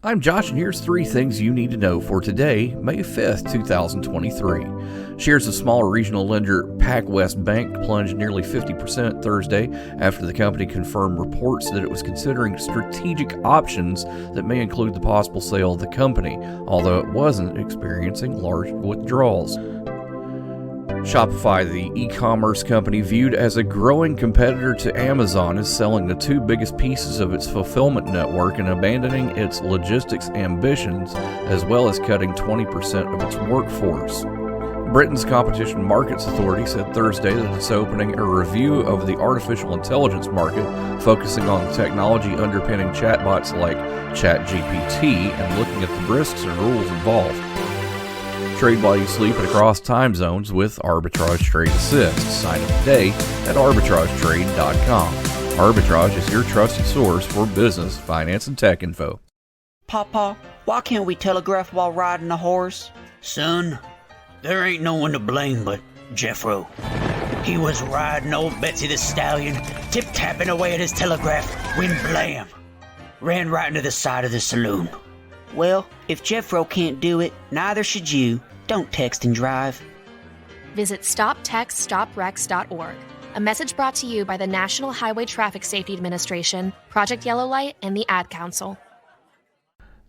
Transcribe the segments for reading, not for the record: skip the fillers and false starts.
I'm Josh, and here's 3 things you need to know for today, May 5th, 2023. Shares of smaller regional lender PacWest Bank plunged nearly 50% Thursday after the company confirmed reports that it was considering strategic options that may include the possible sale of the company, although it wasn't experiencing large withdrawals. Shopify, the e-commerce company viewed as a growing competitor to Amazon, is selling the 2 biggest pieces of its fulfillment network and abandoning its logistics ambitions, as well as cutting 20% of its workforce. Britain's Competition Markets Authority said Thursday that it's opening a review of the artificial intelligence market, focusing on the technology underpinning chatbots like ChatGPT and looking at the risks and rules involved. Trade while you sleep and across time zones with Arbitrage Trade Assist. Sign up today at arbitragetrade.com. Arbitrage is your trusted source for business, finance, and tech info. Papa, why can't we telegraph while riding a horse? Son, there ain't no one to blame but Jeffro. He was riding old Betsy the Stallion, tip-tapping away at his telegraph, when blam! Ran right into the side of the saloon. Well, if Jeffro can't do it, neither should you. Don't text and drive. Visit StopTextStopWrecks.org. A message brought to you by the National Highway Traffic Safety Administration, Project Yellow Light, and the Ad Council.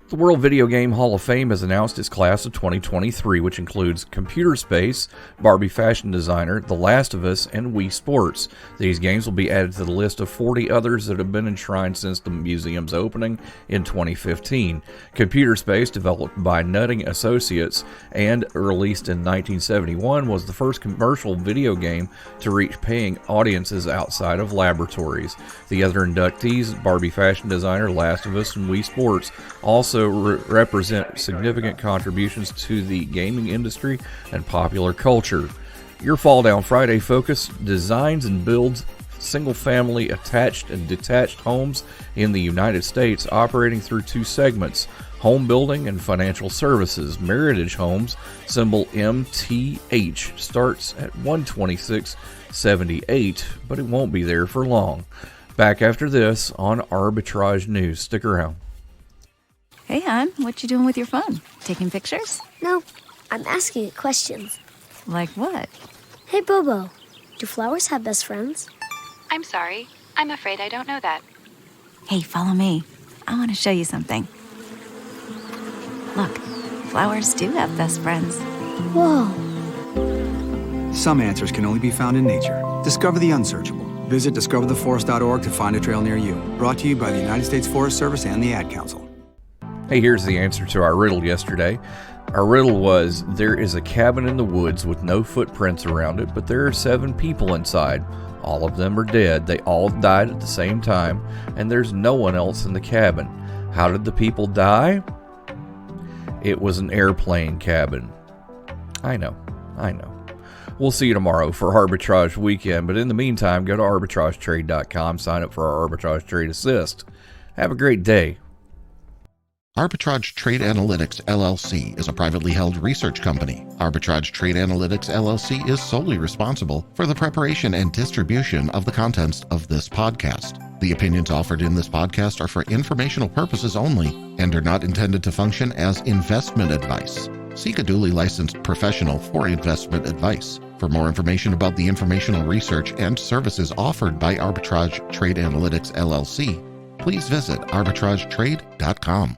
The World Video Game Hall of Fame has announced its class of 2023, which includes Computer Space, Barbie Fashion Designer, The Last of Us, and Wii Sports. These games will be added to the list of 40 others that have been enshrined since the museum's opening in 2015. Computer Space, developed by Nutting Associates and released in 1971, was the first commercial video game to reach paying audiences outside of laboratories. The other inductees, Barbie Fashion Designer, Last of Us, and Wii Sports, also represent significant contributions to the gaming industry and popular culture. Your Fall Down Friday focus designs and builds single-family attached and detached homes in the United States, operating through 2 segments: home building and financial services. Meritage Homes, symbol MTH, starts at $126.78, but it won't be there for long. Back after this on Arbitrage News. Stick around. Hey, hon, what you doing with your phone? Taking pictures? No, I'm asking it questions. Like what? Hey, Bobo, do flowers have best friends? I'm sorry. I'm afraid I don't know that. Hey, follow me. I want to show you something. Look, flowers do have best friends. Whoa. Some answers can only be found in nature. Discover the unsearchable. Visit discovertheforest.org to find a trail near you. Brought to you by the United States Forest Service and the Ad Council. Hey, here's the answer to our riddle yesterday. Our riddle was, there is a cabin in the woods with no footprints around it, but there are 7 people inside. All of them are dead. They all died at the same time, and there's no one else in the cabin. How did the people die? It was an airplane cabin. I know. We'll see you tomorrow for Arbitrage Weekend, but in the meantime, go to arbitragetrade.com, sign up for our Arbitrage Trade Assist. Have a great day. Arbitrage Trade Analytics, LLC is a privately held research company. Arbitrage Trade Analytics, LLC is solely responsible for the preparation and distribution of the contents of this podcast. The opinions offered in this podcast are for informational purposes only and are not intended to function as investment advice. Seek a duly licensed professional for investment advice. For more information about the informational research and services offered by Arbitrage Trade Analytics, LLC, please visit arbitragetrade.com.